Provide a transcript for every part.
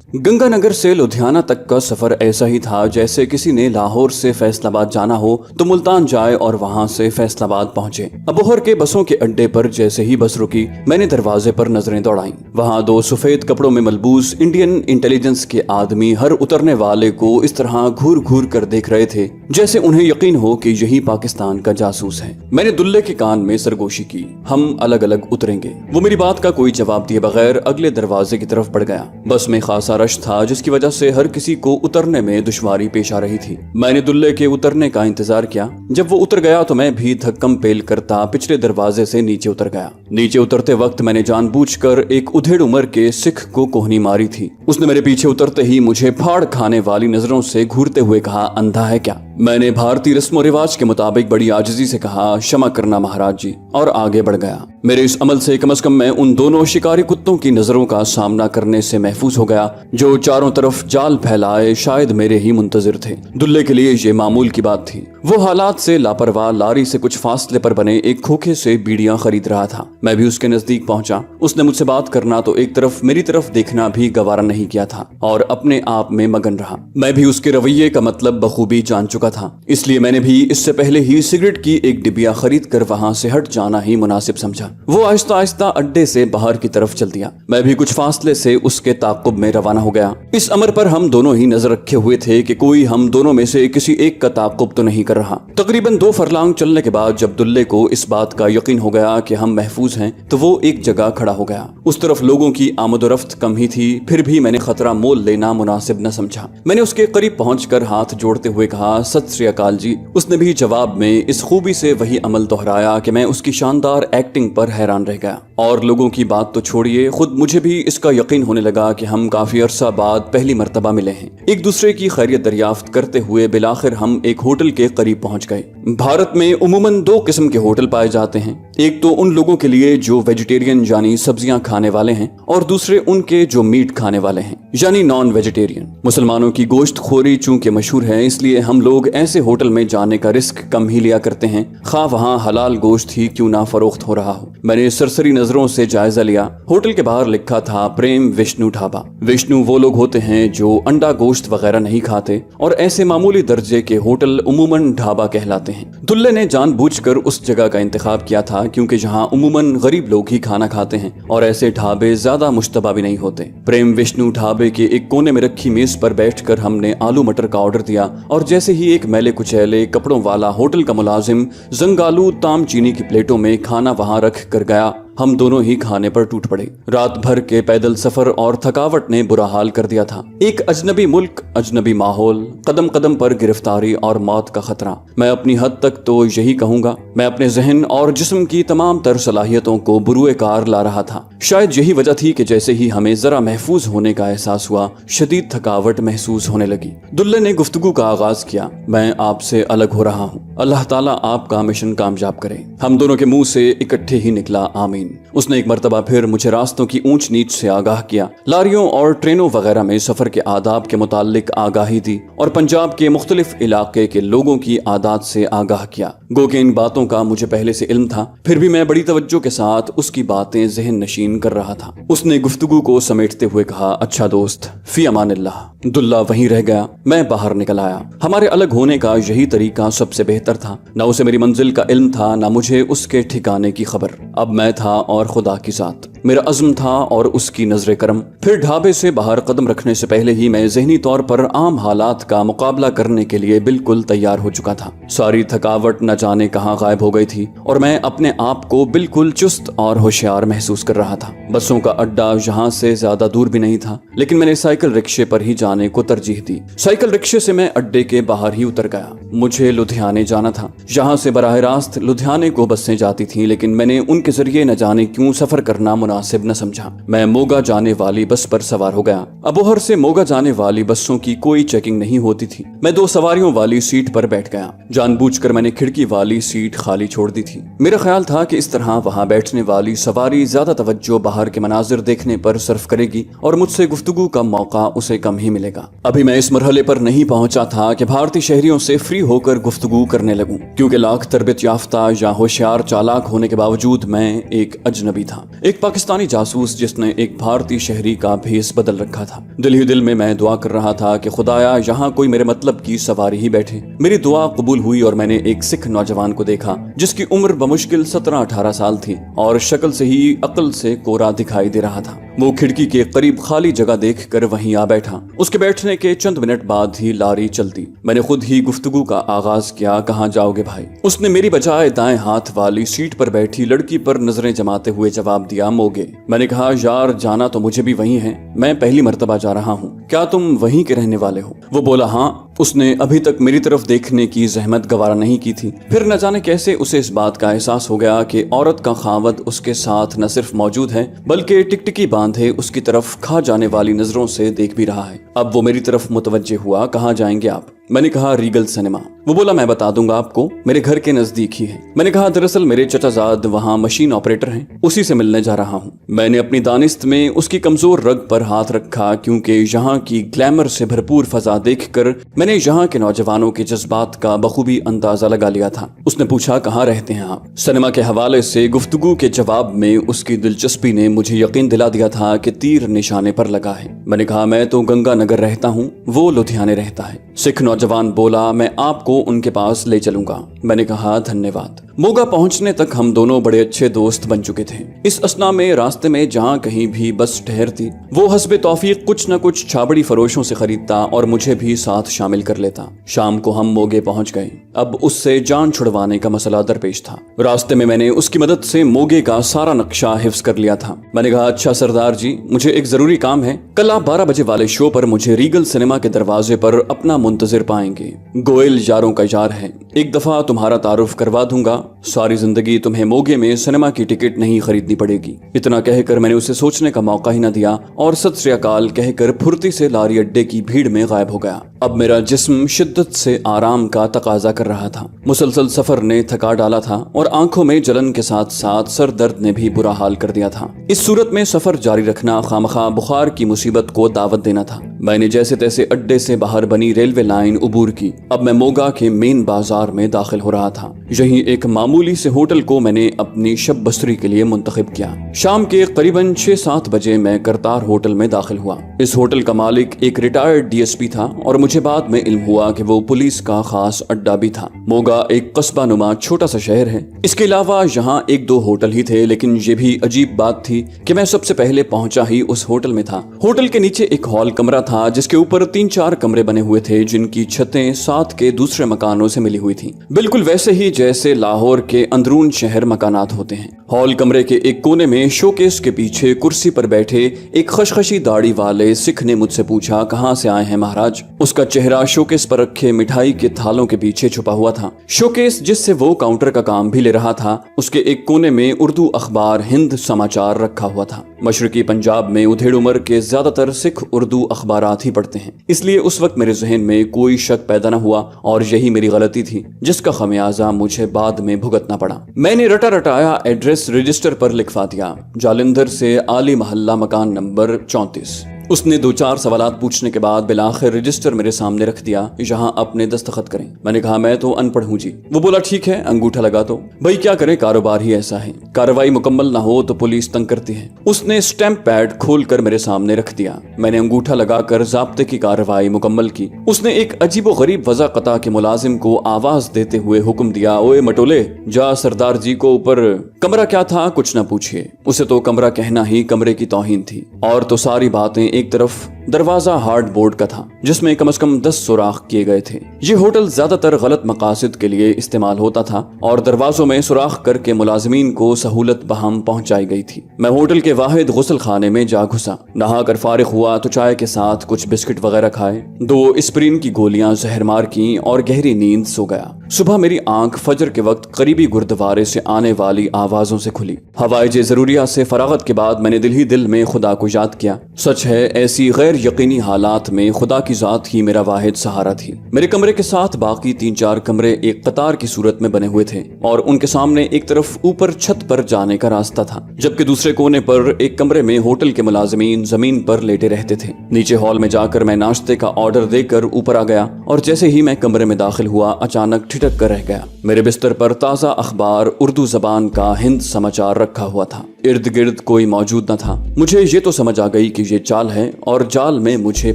गंगानगर से लुधियाना तक का सफर ऐसा ही था जैसे किसी ने लाहौर से फैसलाबाद जाना हो तो मुल्तान जाए और वहां से फैसलाबाद पहुंचे। अबोहर के बसों के अड्डे पर जैसे ही बस रुकी, मैंने दरवाजे पर नजरें दौड़ाईं। वहां दो सफेद कपड़ों में मलबूस इंडियन इंटेलिजेंस के आदमी हर उतरने वाले को इस तरह घूर घूर कर देख रहे थे जैसे उन्हें यकीन हो कि यही पाकिस्तान का जासूस है। मैंने दुल्ले के कान में सरगोशी की, हम अलग अलग उतरेंगे। वो मेरी बात का कोई जवाब दिए बगैर अगले दरवाजे की तरफ बढ़ गया। बस में खासा रश था जिसकी वजह से हर किसी को उतरने में दुश्वारी पेश आ रही थी। मैंने दुल्ले के उतरने का इंतजार किया। जब वो उतर गया तो मैं भी धक्कम पेल करता पिछले दरवाजे से नीचे उतर गया। नीचे उतरते वक्त मैंने जानबूझकर एक उधेड़ उम्र के सिख को कोहनी मारी थी। उसने मेरे पीछे उतरते ही मुझे फाड़ खाने वाली नजरों से घूरते हुए कहा, अंधा है क्या? मैंने भारतीय रस्म रिवाज के मुताबिक बड़ी आजिजी से कहा, क्षमा करना महाराज जी, और आगे बढ़ गया। मेरे इस अमल से कम से कम मैं उन दोनों शिकारी कुत्तों की नजरों का सामना करने से महफूज हो गया जो चारों तरफ जाल फैलाए शायद मेरे ही मुंतजिर थे। दुल्ले के लिए ये मामूल की बात थी। वो हालात से लापरवाह लारी से कुछ फासले पर बने एक खोखे से बीड़ियां खरीद रहा था। मैं भी उसके नजदीक पहुंचा। उसने मुझसे बात करना तो एक तरफ मेरी तरफ देखना भी गवारा नहीं किया था और अपने आप में मगन रहा। मैं भी उसके रवैये का मतलब बखूबी जान चुका था, इसलिए मैंने भी इससे पहले ही सिगरेट की एक डिबिया खरीद कर वहां से हट जाना ही मुनासिब समझा। वो आहिस्ता आहिस्ता अड्डे से बाहर की तरफ चल दिया। मैं भी कुछ फासले से उसके ताक़ुब में रवाना हो गया। इस अमर पर हम दोनों ही नजर रखे हुए थे कि कोई हम दोनों में से किसी एक का ताक़ुब तो नहीं कर रहा। तकरीबन 2 फरलांग चलने के बाद जब दुल्ले को इस बात का यकीन हो गया कि हम महफूज हैं तो वो एक जगह खड़ा हो गया। उस तरफ लोगों की आमदोरफ्त कम ही थी, फिर भी मैंने खतरा मोल लेना मुनासिब न समझा। मैंने उसके करीब पहुंचकर हाथ जोड़ते हुए कहा, सत श्री अकाल जी। उसने भी जवाब में इस खूबी से वही अमल दोहराया कि मैं उसकी शानदार एक्टिंग पर हैरान रह गया। और लोगों की बात तो छोड़िए, खुद मुझे भी इसका यकीन होने लगा कि हम काफी अरसा बाद पहली मर्तबा मिले हैं। एक दूसरे की खैरियत दरियाफ्त करते हुए बिलाखिर हम एक होटल के करीब पहुंच गए। भारत में उमूमन 2 किस्म के होटल पाए जाते हैं, एक तो उन लोगों के लिए जो वेजिटेरियन यानी सब्जियां खाने वाले हैं और दूसरे उनके जो मीट खाने वाले हैं यानी नॉन वेजिटेरियन। मुसलमानों की गोश्त खोरी चूंकि मशहूर है, इसलिए हम लोग ऐसे होटल में जाने का रिस्क कम ही लिया करते हैं, खा वहाँ हलाल गोश्त ही क्यों ना फरोख्त हो रहा हो। मैंने सरसरी नजरों से जायजा लिया। होटल के बाहर लिखा था प्रेम विष्णु ढाबा। विष्णु वो लोग होते हैं जो अंडा गोश्त वगैरह नहीं खाते और ऐसे मामूली दर्जे के होटल उमूमन ढाबा कहलाते हैं। दुल्ले ने जानबूझकर उस जगह का इंतखाब किया था क्योंकि जहाँ उमूमन गरीब लोग ही खाना खाते हैं और ऐसे ढाबे ज्यादा मुश्तबा भी नहीं होते। प्रेम विष्णु ढाबे के एक कोने में रखी मेज पर बैठकर हमने आलू मटर का ऑर्डर दिया और जैसे ही एक मैले कुचैले कपड़ों वाला होटल का मुलाजिम जंगालू ताम चीनी की प्लेटों में खाना वहां रख कर गया, हम दोनों ही खाने पर टूट पड़े। रात भर के पैदल सफर और थकावट ने बुरा हाल कर दिया था। एक अजनबी मुल्क, अजनबी माहौल, कदम कदम पर गिरफ्तारी और मौत का खतरा। मैं अपनी हद तक तो यही कहूंगा, मैं अपने जहन और जिस्म की तमाम तर सलाहियतों को बुरुए कार ला रहा था। शायद यही वजह थी कि जैसे ही हमें जरा महफूज होने का एहसास हुआ, शदीद थकावट महसूस होने लगी। दुल्ले ने गुफ्तगू का आगाज किया, मैं आपसे अलग हो रहा हूँ, अल्लाह ताला आपका मिशन कामयाब करे। हम दोनों के मुंह से इकट्ठे ही निकला, आमीन। उसने एक मर्तबा फिर मुझे रास्तों की ऊंच नीच से आगाह किया, लारियों और ट्रेनों वगैरह में सफर के आदाब के मुतालिक आगाही दी और पंजाब के मुख्तलिफ इलाके के लोगों की आदात से आगाह किया। गो के इन बातों का मुझे पहले से इल्म था, फिर भी मैं बड़ी तवज्जो के साथ उसकी बातें ज़हन नशीन कर रहा था। उसने गुफ्तगू को समेटते हुए कहा, अच्छा दोस्त, फी अमानिल्लाह। दुल्ला वहीं रह गया। मैं बाहर निकल आया। हमारे अलग होने का यही तरीका सबसे बेहतर था। न उसे मेरी मंजिल का इल्म था, न मुझे उसके ठिकाने की खबर। अब मैं था और खुदा की साथ, मेरा अज़्म था और उसकी नजर करम। फिर ढाबे से बाहर कदम रखने से पहले ही मैं ज़हनी तौर पर आम हालात का मुकाबला करने के लिए बिल्कुल तैयार हो चुका था। सारी थकावट न जाने कहाँ गायब हो गई थी और मैं अपने आप को बिल्कुल चुस्त और होशियार महसूस कर रहा था। बसों का अड्डा यहाँ से ज्यादा दूर भी नहीं था, लेकिन मैंने साइकिल रिक्शे पर ही जाने को तरजीह दी। साइकिल रिक्शे से मैं अड्डे के बाहर ही उतर गया। मुझे लुधियाने जाना था। यहाँ से बराह रास्त लुधियाने को बसें जाती थीं, लेकिन मैंने उनके जरिए न जाने क्यों सफर करना मुनासिब न समझा। मैं मोगा जाने वाली बस पर सवार हो गया। अबोहर से मोगा जाने वाली बसों की कोई चेकिंग नहीं होती थी। मैं 2 सवारियों वाली सीट पर बैठ गया। जानबूझकर मैंने खिड़की वाली सीट खाली छोड़ दी थी। मेरा ख्याल था कि इस तरह वहां बैठने वाली सवारी ज्यादा तवज्जो बाहर के मनाजिर देखने पर सर्फ करेगी और मुझसे गुफ्तगू का मौका उसे कम ही मिलेगा। अभी मैं इस मरहले पर नहीं पहुंचा था कि भारतीय शहरियों से फ्री होकर गुफ्तगू करने लगूं, क्योंकि लाख तरबियत याफ्ता या होशियार चालाक होने के बावजूद मैं एक अजनबी था, एक पाकिस्तानी जासूस जिसने एक भारतीय शहरी का भेस बदल रखा था। दिल ही दिल में मैं दुआ कर रहा था कि खुदाया यहाँ कोई मेरे मतलब की सवारी ही बैठे। मेरी दुआ कबूल हुई और मैंने एक सिख नौजवान को देखा जिसकी उम्र बमुश्किल 17-18 साल थी और शक्ल से ही अक्ल से कोरा दिखाई दे रहा था। वो खिड़की के करीब खाली जगह देखकर वहीं आ बैठा। उसके बैठने के चंद मिनट बाद ही लारी चलती। मैंने खुद ही गुफ्तगू का आगाज किया, कहाँ जाओगे भाई? उसने मेरी बजाय दाएं हाथ वाली सीट पर बैठी लड़की पर नजरें जमाते हुए जवाब दिया, मोगे। मैंने कहा, यार जाना तो मुझे भी वहीं है, मैं पहली मर्तबा जा रहा हूँ, क्या तुम वहीं के रहने वाले हो? वो बोला, हाँ। उसने अभी तक मेरी तरफ देखने की जहमत गवारा नहीं की थी। फिर न जाने कैसे उसे इस बात का एहसास हो गया कि औरत का खावत उसके साथ न सिर्फ मौजूद है बल्कि टिकटिकी बांधे उसकी तरफ खा जाने वाली नजरों से देख भी रहा है। अब वो मेरी तरफ मुतवज्जे हुआ, कहाँ जाएंगे आप? मैंने कहा, रीगल सिनेमा। वो बोला, मैं बता दूंगा आपको, मेरे घर के नजदीक ही है। मैंने कहा, दरअसल मेरे चचाजाद वहाँ मशीन ऑपरेटर हैं, उसी से मिलने जा रहा हूँ। मैंने अपनी दानिस्त में उसकी कमजोर रग पर हाथ रखा क्योंकि यहाँ की ग्लैमर से भरपूर फजा देखकर मैंने यहाँ के नौजवानों के जज्बात का बखूबी अंदाजा लगा लिया था। उसने पूछा, कहाँ रहते हैं आप? सिनेमा के हवाले से गुफ्तगू के जवाब में उसकी दिलचस्पी ने मुझे यकीन दिला दिया था कि तीर निशाने पर लगा है। मैंने कहा, मैं तो गंगानगर रहता हूँ, वो लुधियाने रहता है। सिख नौजवान बोला, मैं आपको उनके पास ले चलूंगा। मैंने कहा, धन्यवाद। मोगा पहुंचने तक हम दोनों बड़े अच्छे दोस्त बन चुके थे। इस असना में रास्ते में जहां कहीं भी बस ठहरती वो हस्बे तौफीक कुछ न कुछ छाबड़ी फरोशों से खरीदता और मुझे भी साथ शामिल कर लेता। शाम को हम मोगे पहुंच गए। अब उससे जान छुड़वाने का मसला दरपेश था। रास्ते में मैंने उसकी मदद से मोगे का सारा नक्शा हिफ्ज कर लिया था। मैंने कहा, अच्छा सरदार जी, मुझे एक जरूरी काम है। कल आप 12 बजे वाले शो पर मुझे रीगल सिनेमा के दरवाजे पर अपना मुंतजिर पाएंगे। गोयल यारों का यार है, एक दफा तुम्हारा तारुफ करवा दूंगा, सारी जिंदगी तुम्हें मोगे में सिनेमा की टिकट नहीं खरीदनी पड़ेगी। इतना कहकर मैंने उसे सोचने का मौका ही न दिया और सत श्री अकाल कहकर फुर्ती से लारी अड्डे की भीड़ में गायब हो गया। अब मेरा जिस्म शिद्दत से आराम का तकाजा कर रहा था। मुसलसल सफर ने थका डाला था और आंखों में जलन के साथ साथ सर दर्द ने भी बुरा हाल कर दिया था। इस सूरत में सफर जारी रखना खामखा बुखार की मुसीबत को दावत देना था। मैंने जैसे तैसे अड्डे से बाहर बनी रेलवे लाइन उबूर की। अब मैं मोगा के मेन बाजार में दाखिल हो रहा था। यहीं एक मामूली से होटल को मैंने अपनी शब बसरी के लिए मुंतखब किया। शाम के करीबन 6-7 बजे मैं करतार होटल में दाखिल हुआ। इस होटल का मालिक एक रिटायर्ड डीएसपी था और मुझे बाद में इल्म हुआ कि वो पुलिस का खास अड्डा भी था। मोगा एक कस्बा नुमा छोटा सा शहर है। इसके अलावा यहाँ 1-2 होटल ही थे, लेकिन ये भी अजीब बात थी कि मैं सबसे पहले पहुंचा ही उस होटल में था। होटल के नीचे एक हॉल कमरा था जिसके ऊपर 3-4 कमरे बने हुए थे जिनकी छतें साथ के दूसरे मकानों से मिली हुई थी, बिल्कुल वैसे ही जैसे लाहौर के अंदरून शहर मकानात होते हैं। हॉल कमरे के एक कोने में शोकेस के पीछे कुर्सी पर बैठे एक खशखशी दाढ़ी वाले सिख ने मुझसे पूछा, कहाँ से आए हैं महाराज? उसका चेहरा शोकेस पर रखे मिठाई के थालों के पीछे छुपा हुआ था। शोकेस जिससे वो काउंटर का काम भी ले रहा था, उसके एक कोने में उर्दू अखबार हिंद समाचार रखा हुआ था। मशरकी पंजाब में उधेड़ उम्र के ज्यादातर सिख उर्दू अखबारात ही पढ़ते हैं, इसलिए उस वक्त मेरे जहन में कोई शक पैदा न हुआ और यही मेरी गलती थी जिसका खमियाजा मुझे बाद में भुगतना पड़ा। मैंने रटा रटाया एड्रेस रजिस्टर पर लिखवा दिया, जालंधर से आली मोहल्ला मकान नंबर 34। उसने 2-4 सवालात पूछने के बाद बिलाखिर रजिस्टर मेरे सामने रख दिया, यहाँ अपने दस्तखत करें। मैंने कहा, मैं तो अनपढ़ हूँ जी। वो बोला, ठीक है, अंगूठा लगा दो। भाई क्या करे, कारोबार ही ऐसा है, कार्रवाई मुकम्मल ना हो तो पुलिस तंग करती है। उसने स्टैंप पैड खोलकर मेरे सामने रख दिया। मैंने अंगूठा लगाकर ज़ाब्ते की कार्रवाई मुकम्मल की। उसने एक अजीबो गरीब वज़ाक़ता के मुलाजिम को आवाज देते हुए हुक्म दिया, ओए मटोले, जा सरदार जी को ऊपर। कमरा क्या था कुछ न पूछिए, उसे तो कमरा कहना ही कमरे की तौहीन थी। और तो सारी बातें एक तरफ दरवाजा हार्ड बोर्ड का था जिसमें कम से कम 10 सुराख किए गए थे। ये होटल ज्यादातर गलत मकासद के लिए इस्तेमाल होता था और दरवाजों में सुराख करके मुलाजिमीन को सहूलत बहम पहुंचाई गई थी। मैं होटल के वाहिद गुस्ल खाने में जा घुसा, नहा कर फारिग हुआ तो चाय के साथ कुछ बिस्किट वगैरह खाए, 2 एस्पिरिन की गोलियां जहर मार की और गहरी नींद सो गया। सुबह मेरी आंख फजर के वक्त करीबी गुरुद्वारे से आने वाली आवाजों से खुली। हवाइज जरूरिया से फरागत के बाद मैंने दिल ही दिल में खुदा को याद किया। सच है, ऐसी गैर غیر یقینی حالات میں خدا کی ذات ہی میرا واحد سہارا تھی۔ میرے کمرے کے ساتھ باقی 3-4 کمرے ایک قطار کی صورت میں بنے ہوئے تھے اور ان کے سامنے ایک طرف اوپر چھت پر جانے کا راستہ تھا، جبکہ دوسرے کونے پر ایک کمرے میں ہوٹل کے ملازمین زمین پر لیٹے رہتے تھے۔ نیچے ہال میں جا کر میں ناشتے کا آرڈر دے کر اوپر آ گیا اور جیسے ہی میں کمرے میں داخل ہوا اچانک ٹھٹک کر رہ گیا۔ میرے بستر پر تازہ اخبار اردو زبان کا ہند سماچار رکھا ہوا تھا، ارد گرد کوئی موجود نہ تھا۔ مجھے یہ تو سمجھ آ گئی کہ یہ چال ہے اور جال میں مجھے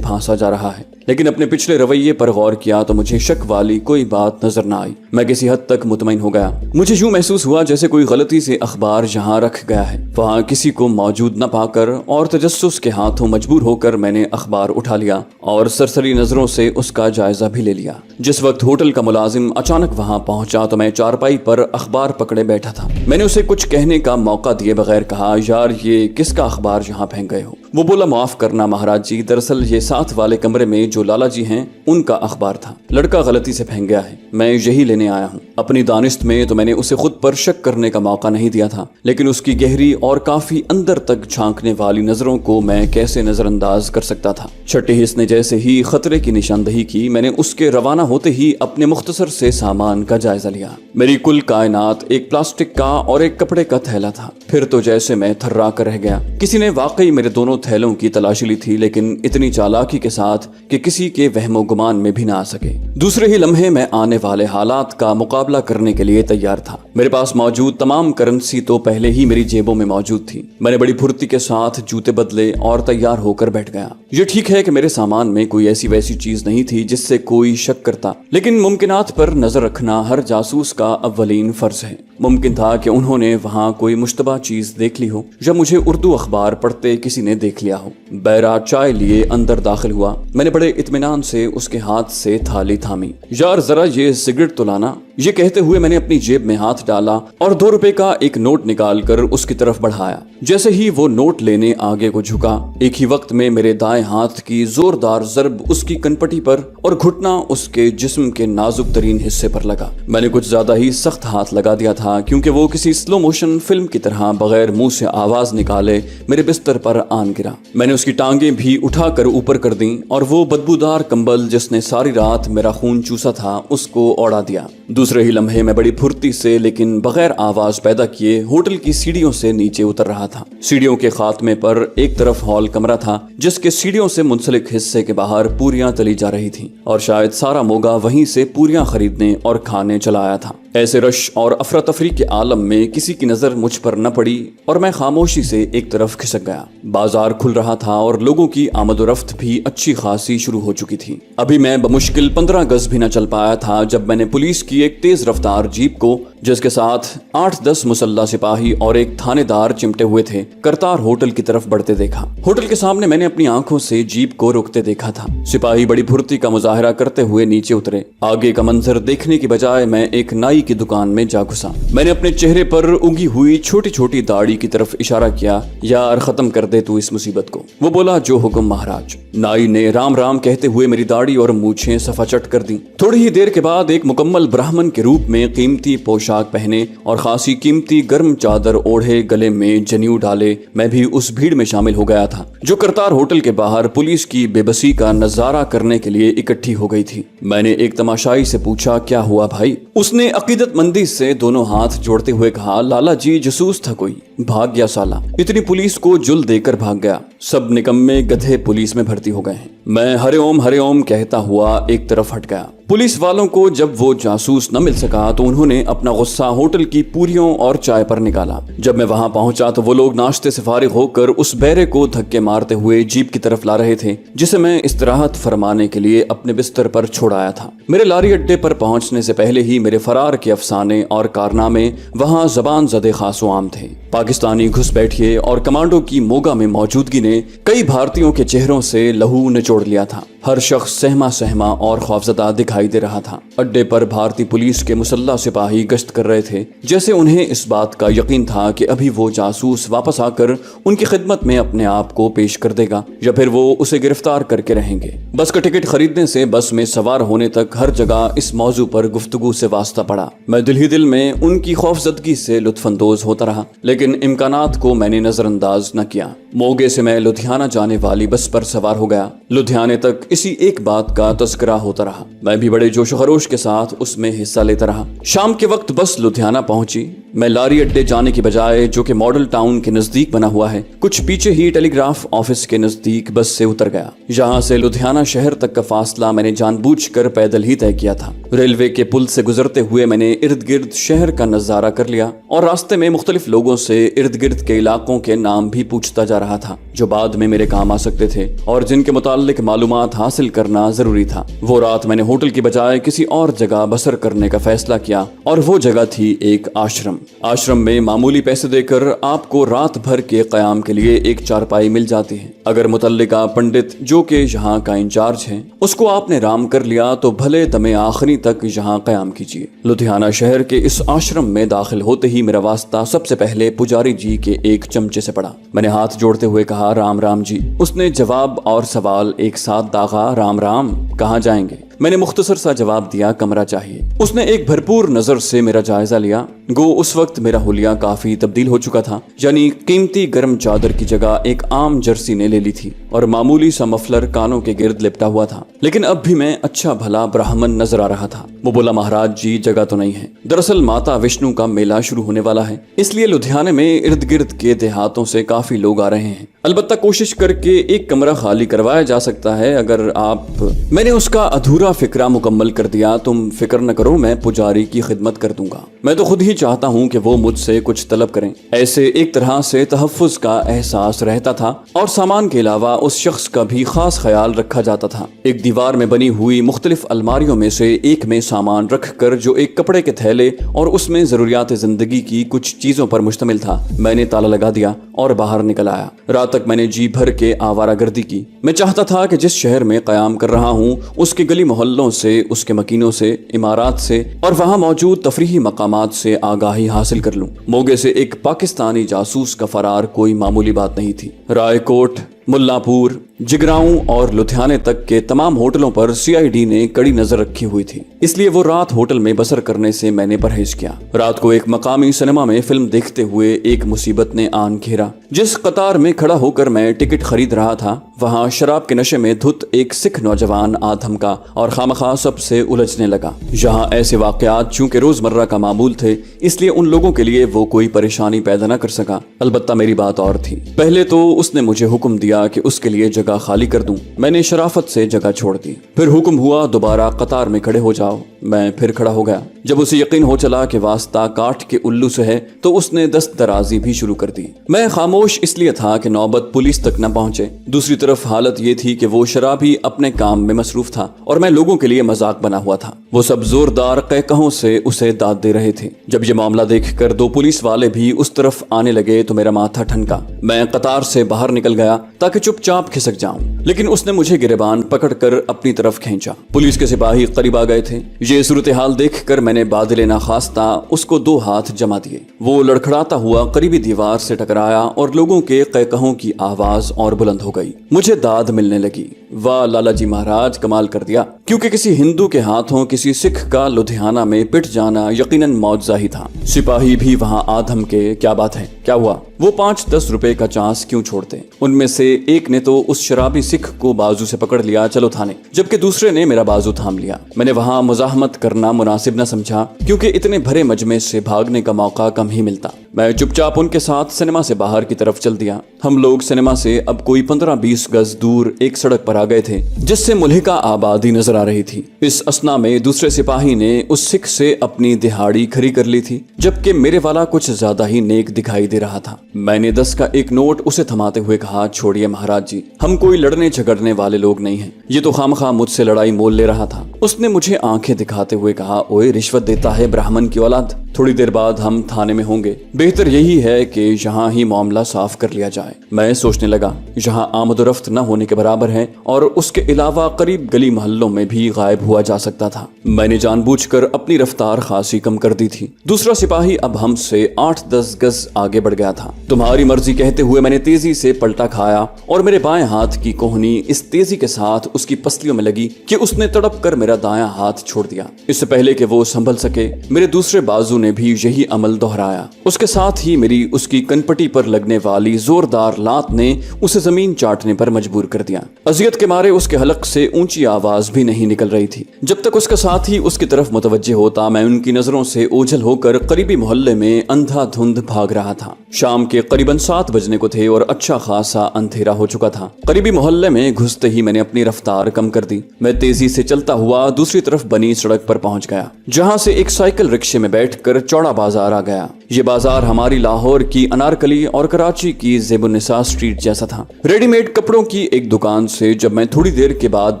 پھانسا جا رہا ہے، لیکن اپنے پچھلے رویے پر غور کیا تو مجھے شک والی کوئی بات نظر نہ آئی۔ میں کسی حد تک مطمئن ہو گیا۔ مجھے یوں محسوس ہوا جیسے کوئی غلطی سے اخبار جہاں رکھ گیا ہے وہاں کسی کو موجود نہ پا کر اور تجسس کے ہاتھوں مجبور ہو کر میں نے اخبار اٹھا لیا اور سرسری نظروں سے اس کا جائزہ بھی لے لیا۔ جس وقت ہوٹل کا ملازم اچانک وہاں پہنچا تو میں چارپائی پر اخبار پکڑے بیٹھا تھا۔ میں نے اسے کچھ کہنے کا موقع دیے بغیر کہا، یار یہ کس کا اخبار جہاں پھینک گئے ہو؟ وہ بولا، معاف کرنا مہاراج جی، دراصل یہ ساتھ والے کمرے میں جو لالا جی ہیں ان کا اخبار تھا، لڑکا غلطی سے پھینک گیا ہے، میں یہی لینے آیا ہوں۔ اپنی دانست میں تو میں نے اسے خود پر شک کرنے کا موقع نہیں دیا تھا، لیکن اس کی گہری اور کافی اندر تک جھانکنے والی نظروں کو میں کیسے نظر انداز کر سکتا تھا۔ چھٹے حص نے جیسے ہی خطرے کی نشاندہی کی، میں نے اس کے روانہ ہوتے ہی اپنے مختصر سے سامان کا جائزہ لیا۔ میری کل کائنات ایک پلاسٹک کا اور ایک کپڑے کا تھیلا تھا۔ پھر تو جیسے میں تھرا کر رہ گیا۔ کسی نے واقعی میرے دونوں تھیلوں کی تلاشی لی تھی، لیکن اتنی چالاکی کے ساتھ کہ کسی کے وہم و گمان میں بھی نہ آ سکے۔ دوسرے ہی لمحے میں آنے والے حالات کا مقابلہ کرنے کے لیے تیار تھا۔ میرے پاس موجود تمام کرنسی تو پہلے ہی میری جیبوں میں موجود تھی۔ میں نے بڑی پھرتی کے ساتھ جوتے بدلے اور تیار ہو کر بیٹھ گیا۔ یہ ٹھیک ہے کہ میرے سامان میں کوئی ایسی ویسی چیز نہیں تھی جس سے کوئی شک کرتا، لیکن ممکنات پر نظر رکھنا ہر جاسوس کا اولین فرض ہے۔ ممکن تھا کہ انہوں نے وہاں کوئی مشتبہ چیز دیکھ لی ہو یا مجھے اردو اخبار پڑھتے کسی نے دیکھ لیا ہو۔ بہرحال چائے لیے اندر داخل ہوا۔ میں نے بڑے اطمینان سے اس کے ہاتھ سے تھالی تھامی۔ یار ذرا یہ سگریٹ تو لانا، یہ کہتے ہوئے میں نے اپنی جیب میں ہاتھ ڈالا اور 2 روپے کا ایک نوٹ نکال کر اس کی طرف بڑھایا۔ جیسے ہی وہ نوٹ لینے آگے کو جھکا، ایک ہی وقت میں میرے دائیں ہاتھ کی زوردار ضرب اس کی کنپٹی پر اور گھٹنا اس کے جسم کے نازک ترین حصے پر لگا۔ میں نے کچھ زیادہ ہی سخت ہاتھ لگا دیا تھا، کیونکہ وہ کسی سلو موشن فلم کی طرح بغیر منہ سے آواز نکالے میرے بستر پر آن گرا۔ میں نے اس کی ٹانگیں بھی اٹھا کر اوپر کر دیں اور وہ بدبودار کمبل جس نے ساری رات میرا خون چوسا تھا اس کو اوڑا دیا۔ دوسرے ہی لمحے میں بڑی پھرتی سے لیکن بغیر آواز پیدا کیے ہوٹل کی سیڑھیوں سے نیچے اتر رہا تھا۔ سیڑھیوں کے خاتمے پر ایک طرف ہال کمرہ تھا جس کے سیڑھیوں سے منسلک حصے کے باہر پوریاں تلی جا رہی تھیں اور شاید سارا موگا وہیں سے پوریاں خریدنے اور کھانے چلا آیا تھا۔ ایسے رش اور افراتفری کے عالم میں کسی کی نظر مجھ پر نہ پڑی اور میں خاموشی سے ایک طرف کھسک گیا۔ بازار کھل رہا تھا اور لوگوں کی آمد و رفت بھی اچھی خاصی شروع ہو چکی تھی۔ ابھی میں بمشکل 15 گز بھی نہ چل پایا تھا جب میں نے پولیس کی ایک تیز رفتار جیپ کو، جس کے ساتھ 8-10 مسلح سپاہی اور ایک تھانے دار چمٹے ہوئے تھے، کرتار ہوٹل کی طرف بڑھتے دیکھا۔ ہوٹل کے سامنے میں نے اپنی آنکھوں سے جیپ کو روکتے دیکھا تھا۔ سپاہی بڑی پھرتی کا مظاہرہ کرتے ہوئے نیچے اترے۔ آگے کا منظر دیکھنے کی بجائے میں ایک نائی کی دکان میں جا گھسا۔ میں نے اپنے چہرے پر اگی ہوئی چھوٹی چھوٹی داڑھی کی طرف اشارہ کیا، یار ختم کر دے تو اس مصیبت کو۔ وہ بولا، جو حکم مہاراج۔ نائی نے رام رام کہتے ہوئے میری داڑھی اور مونچھیں صفا چٹ کر دی۔ تھوڑی ہی دیر کے بعد ایک مکمل براہمن کے روپ میں قیمتی پوشاک پہنے اور خاصی قیمتی گرم چادر اوڑھے، گلے میں جنیو ڈالے، میں بھی اس بھیڑ میں شامل ہو گیا تھا جو کرتار ہوٹل کے باہر پولیس کی بے بسی کا نظارہ کرنے کے لیے اکٹھی ہو گئی تھی۔ میں نے ایک تماشائی سے پوچھا، کیا ہوا بھائی؟ اس نے عقیدت مندی سے دونوں ہاتھ جوڑتے ہوئے کہا، لالا جی جاسوس تھا کوئی، بھاگ گیا سالا، اتنی پولیس کو جل دے کر بھاگ گیا، سب نکمے گدھے پولیس میں بھرتی ہو گئے ہیں۔ میں ہرے اوم کہتا ہوا ایک طرف ہٹ گیا۔ پولیس والوں کو جب وہ جاسوس نہ مل سکا تو انہوں نے اپنا غصہ ہوٹل کی پوریوں اور چائے پر نکالا۔ جب میں وہاں پہنچا تو وہ لوگ ناشتے سے فارغ ہو کر اس بیرے کو دھکے مارتے ہوئے جیپ کی طرف لا رہے تھے جسے میں استراحت فرمانے کے لیے اپنے بستر پر چھوڑایا تھا۔ میرے لاری اڈے پر پہنچنے سے پہلے ہی میرے فرار کے افسانے اور کارنامے وہاں زبان زدے خاص و عام تھے۔ پاکستانی گھس بیٹھیے اور کمانڈو کی موگا میں موجودگی نے کئی بھارتیوں کے چہروں سے لہو نچوڑ توڑ لیا تھا۔ ہر شخص سہما سہما اور خوفزدہ دکھائی دے رہا تھا۔ اڈے پر بھارتی پولیس کے مسلح سپاہی گشت کر رہے تھے، جیسے انہیں اس بات کا یقین تھا کہ ابھی وہ جاسوس واپس آ کر ان کی خدمت میں اپنے آپ کو پیش کر دے گا یا پھر وہ اسے گرفتار کر کے رہیں گے۔ بس کا ٹکٹ خریدنے سے بس میں سوار ہونے تک ہر جگہ اس موضوع پر گفتگو سے واسطہ پڑا۔ میں دل ہی دل میں ان کی خوفزدگی سے لطف اندوز ہوتا رہا، لیکن امکانات کو میں نے نظر انداز نہ کیا۔ موگے سے میں لدھیانہ جانے والی بس پر سوار ہو گیا۔ لدھیانے تک اسی ایک بات کا تذکرہ ہوتا رہا۔ میں بھی بڑے جوش و خروش کے ساتھ اس میں حصہ لیتا رہا۔ شام کے وقت بس لدھیانہ پہنچی۔ میں لاری اڈے جانے کی بجائے، جو کہ ماڈل ٹاؤن کے نزدیک بنا ہوا ہے، کچھ پیچھے ہی ٹیلی گراف آفس کے نزدیک بس سے اتر گیا۔ یہاں سے لدھیانہ شہر تک کا فاصلہ میں نے جان بوجھ کر پیدل ہی طے کیا تھا۔ ریلوے کے پل سے گزرتے ہوئے میں نے ارد گرد شہر کا نظارہ کر لیا اور راستے میں مختلف لوگوں سے ارد گرد کے علاقوں کے نام بھی پوچھتا جا رہا تھا، جو بعد میں میرے کام آ سکتے تھے اور جن کے متعلق معلومات حاصل کرنا ضروری تھا۔ وہ رات میں نے ہوٹل کی بجائے کسی اور جگہ بسر کرنے کا فیصلہ کیا، اور وہ جگہ تھی ایک آشرم۔ آشرم میں معمولی پیسے دے کر آپ کو رات بھر کے قیام کے لیے ایک چارپائی مل جاتی ہے۔ اگر متعلقہ پنڈت، جو کہ یہاں کا انچارج ہے، اس کو آپ نے رام کر لیا تو بھلے دم آخری تک یہاں قیام کیجیے۔ لدھیانہ شہر کے اس آشرم میں داخل ہوتے ہی میرا واسطہ سب سے پہلے پجاری جی کے ایک چمچے سے پڑا۔ میں نے ہاتھ جوڑتے ہوئے کہا، رام رام جی۔ اس نے جواب اور سوال ایک ساتھ داغا، رام رام، کہاں جائیں گے؟ میں نے مختصر سا جواب دیا، کمرہ چاہیے۔ اس نے ایک بھرپور نظر سے میرا جائزہ لیا۔ گو اس وقت میرا حلیہ کافی تبدیل ہو چکا تھا، یعنی قیمتی گرم چادر کی جگہ ایک عام جرسی نے لے لی تھی اور معمولی سا مفلر کانوں کے گرد لپٹا ہوا تھا، لیکن اب بھی میں اچھا بھلا برہمن نظر آ رہا تھا۔ وہ بولا، مہاراج جی جگہ تو نہیں ہے، دراصل ماتا وشنو کا میلہ شروع ہونے والا ہے، اس لیے لدھیانے میں ارد گرد کے دیہاتوں سے کافی لوگ آ رہے ہیں، البتہ کوشش کر کے ایک کمرہ خالی کروایا جا سکتا ہے اگر آپ۔ میں نے اس کا ادھورا فکرہ مکمل کر دیا، تم فکر نہ کرو، میں پجاری کی خدمت کر دوں گا۔ میں تو خود ہی چاہتا ہوں کہ وہ مجھ سے کچھ طلب کریں۔ ایسے ایک طرح سے تحفظ کا احساس رہتا تھا، اور سامان کے علاوہ اس شخص کا بھی خاص خیال رکھا جاتا تھا۔ ایک دیوار میں بنی ہوئی مختلف الماریوں میں سے ایک میں سامان رکھ کر، جو ایک کپڑے کے تھیلے اور اس میں ضروریات زندگی کی کچھ چیزوں پر مشتمل تھا، میں نے تالا لگا دیا اور باہر نکل آیا۔ رات تک میں نے جی بھر کے آوارہ گردی کی۔ میں چاہتا تھا کہ جس شہر میں قیام کر رہا ہوں، اس کے گلی محلوں سے، اس کے مکینوں سے، عمارات سے اور وہاں موجود تفریحی مقامات سے آگاہی حاصل کر لوں۔ موگے سے ایک پاکستانی جاسوس کا فرار کوئی معمولی بات نہیں تھی۔ رائے کوٹ، ملا پور، جگراؤں اور لدھیانے تک کے تمام ہوٹلوں پر سی آئی ڈی نے کڑی نظر رکھی ہوئی تھی، اس لیے وہ رات ہوٹل میں بسر کرنے سے میں نے پرہیز کیا۔ رات کو ایک مقامی سنیما میں فلم دیکھتے ہوئے ایک مصیبت نے آن گھیرا۔ جس قطار میں کھڑا ہو کر میں ٹکٹ خرید رہا تھا، وہاں شراب کے نشے میں دھت ایک سکھ نوجوان آ دھمکا اور خامخواہ سب سے الجھنے لگا۔ یہاں ایسے واقعات چونکہ روزمرہ کا معمول تھے، اس لیے ان لوگوں کے لیے وہ کوئی پریشانی پیدا نہ کر سکا۔ البتہ میری بات اور تھی۔ پہلے تو اس نے مجھے حکم دیا کہ اس کے لیے جگہ خالی کر دوں۔ میں نے شرافت سے جگہ چھوڑ دی۔ پھر حکم ہوا، دوبارہ قطار میں کھڑے ہو جاؤ۔ میں پھر کھڑا ہو گیا۔ جب اسے یقین ہو چلا کہ واسطہ کاٹ کے الو سے ہے، تو اس نے دست درازی بھی شروع کر دی۔ میں خاموش اس لیے تھا کہ نوبت پولیس تک نہ پہنچے۔ دوسری طرف حالت یہ تھی کہ وہ شرابی اپنے کام میں مصروف تھا اور میں لوگوں کے لیے مذاق بنا ہوا تھا۔ وہ سب زوردار قہقہوں سے اسے داد دے رہے تھے۔ جب یہ معاملہ دیکھ کر دو پولیس والے بھی اس طرف آنے لگے تو میرا ماتھا ٹھنکا۔ میں قطار سے باہر نکل گیا تاکہ چپ چاپ کھسک جاؤں، لیکن اس نے مجھے گریبان پکڑ کر اپنی طرف کھینچا۔ پولیس کے سپاہی قریب آ گئے تھے۔ یہ صورتحال دیکھ کر میں نے بادل ناخواستہ اس کو دو ہاتھ جما دیے۔ وہ لڑکھڑاتا ہوا قریبی دیوار سے ٹکرایا اور لوگوں کے قہقہوں کی آواز اور بلند ہو گئی۔ مجھے داد ملنے لگی۔ واہ لالا جی مہاراج، کمال کر دیا! کیونکہ کسی ہندو کے ہاتھوں کسی سکھ کا لدھیانہ میں پٹ جانا یقیناً معجزہ ہی تھا۔ سپاہی بھی وہاں آدھم کے، کیا بات ہے، کیا ہوا؟ وہ 5-10 روپے کا چانس کیوں چھوڑتے؟ ان میں سے ایک نے تو اس شرابی سکھ کو بازو سے پکڑ لیا، چلو تھانے، جبکہ دوسرے نے میرا بازو تھام لیا۔ میں نے وہاں مزاحمت کرنا مناسب نہ سمجھا، کیونکہ اتنے بھرے مجمع سے بھاگنے کا موقع کم ہی ملتا۔ میں چپ چاپ ان کے ساتھ سنیما سے باہر کی طرف چل دیا۔ ہم لوگ سنیما سے اب کوئی 15-20 گز دور ایک سڑک پر آ گئے تھے جس سے ملحقہ آبادی نظر آ رہی تھی۔ اس اثنا میں دوسرے سپاہی نے اس سکھ سے اپنی دہاڑی کھری کر لی تھی، جبکہ میرے والا کچھ زیادہ ہی نیک دکھائی دے رہا تھا۔ میں نے 10 کا ایک نوٹ اسے تھماتے ہوئے کہا، چھوڑیے مہاراج جی، ہم کوئی لڑنے جھگڑنے والے لوگ نہیں ہیں، یہ تو خامخواہ مجھ سے لڑائی مول لے رہا تھا۔ اس نے مجھے آنکھیں دکھاتے ہوئے کہا، اوئے رشوت دیتا ہے برہمن کی اولاد، تھوڑی دیر بعد ہم تھانے میں ہوں گے۔ बेहतर यही है कि यहाँ ही मामला साफ कर लिया जाए। मैं सोचने लगा, यहाँ आमदोरफ्त न होने के बराबर है और उसके अलावा करीब गली मोहल्लों में भी गायब हुआ जा सकता था। मैंने जानबूझकर अपनी रफ्तार खासी कम कर दी थी। दूसरा सिपाही अब हमसे 8-10 गज आगे बढ़ गया था। तुम्हारी मर्जी कहते हुए मैंने तेजी से पलटा खाया और मेरे बाएं हाथ की कोहनी इस तेजी के साथ उसकी पसलियों में लगी कि उसने तड़प कर मेरा दायां हाथ छोड़ दिया। इससे पहले कि वो संभल सके, मेरे दूसरे बाजू ने भी यही अमल दोहराया। उसके साथ ही मेरी उसकी कनपटी पर लगने वाली जोरदार लात ने उसे जमीन चाटने पर मजबूर कर दिया। अजियत के मारे उसके हलक से ऊंची आवाज भी नहीं निकल रही थी। जब तक उसका साथी उसकी तरफ मुतवज्जे होता, मैं उनकी नजरों से ओझल होकर करीबी मोहल्ले में अंधाधुंध भाग रहा था। शाम के करीबन 7 बजने को थे और अच्छा खासा अंधेरा हो चुका था। करीबी मोहल्ले में घुसते ही मैंने अपनी रफ्तार कम कर दी। मैं तेजी से चलता हुआ दूसरी तरफ बनी सड़क पर पहुंच गया, जहां से एक साइकिल रिक्शे में बैठकर चौड़ा बाजार आ गया। ये बाजार हमारी लाहौर की अनारकली और कराची की ज़ेबुन्निसा स्ट्रीट जैसा था। रेडीमेड कपड़ों की एक दुकान से जब मैं थोड़ी देर के बाद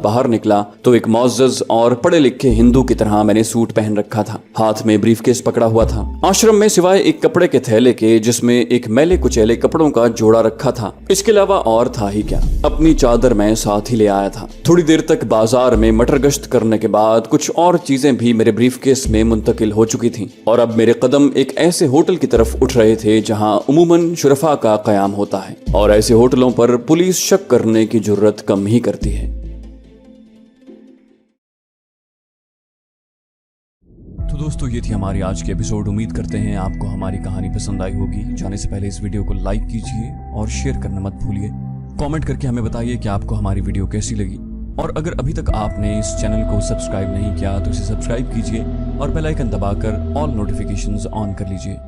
बाहर निकला तो एक मुअज़्ज़ज़ और पढ़े लिखे हिंदू की तरह मैंने सूट पहन रखा था। हाथ में ब्रीफकेस पकड़ा हुआ था। आश्रम में सिवाय एक कपड़े के थैले के जिसमें एक मैले कुचैले कपड़ों का जोड़ा रखा था, इसके अलावा और था ही क्या। अपनी चादर मैं साथ ही ले आया था। थोड़ी देर तक बाजार में मटर गश्त करने के बाद कुछ और चीजें भी मेरे ब्रीफकेस में मुंतकिल हो चुकी थीं और अब मेरे कदम एक ऐसे होटल की तरफ उठ रहे थे जहां उमूमन शुरफा का कयाम होता है और ऐसे होटलों पर पुलिस शक करने की जुर्रत कम ही करती है। तो दोस्तों, ये थी हमारी आज की एपिसोड। उम्मीद करते हैं आपको हमारी कहानी पसंद आई होगी। जाने से पहले इस वीडियो को लाइक कीजिए और शेयर करना मत भूलिए। कमेंट करके हमें बताइए कि आपको हमारी वीडियो कैसी लगी और अगर अभी तक आपने इस चैनल को सब्सक्राइब नहीं किया तो इसे सब्सक्राइब कीजिए और बेल आइकन दबाकर ऑल नोटिफिकेशंस ऑन कर लीजिए।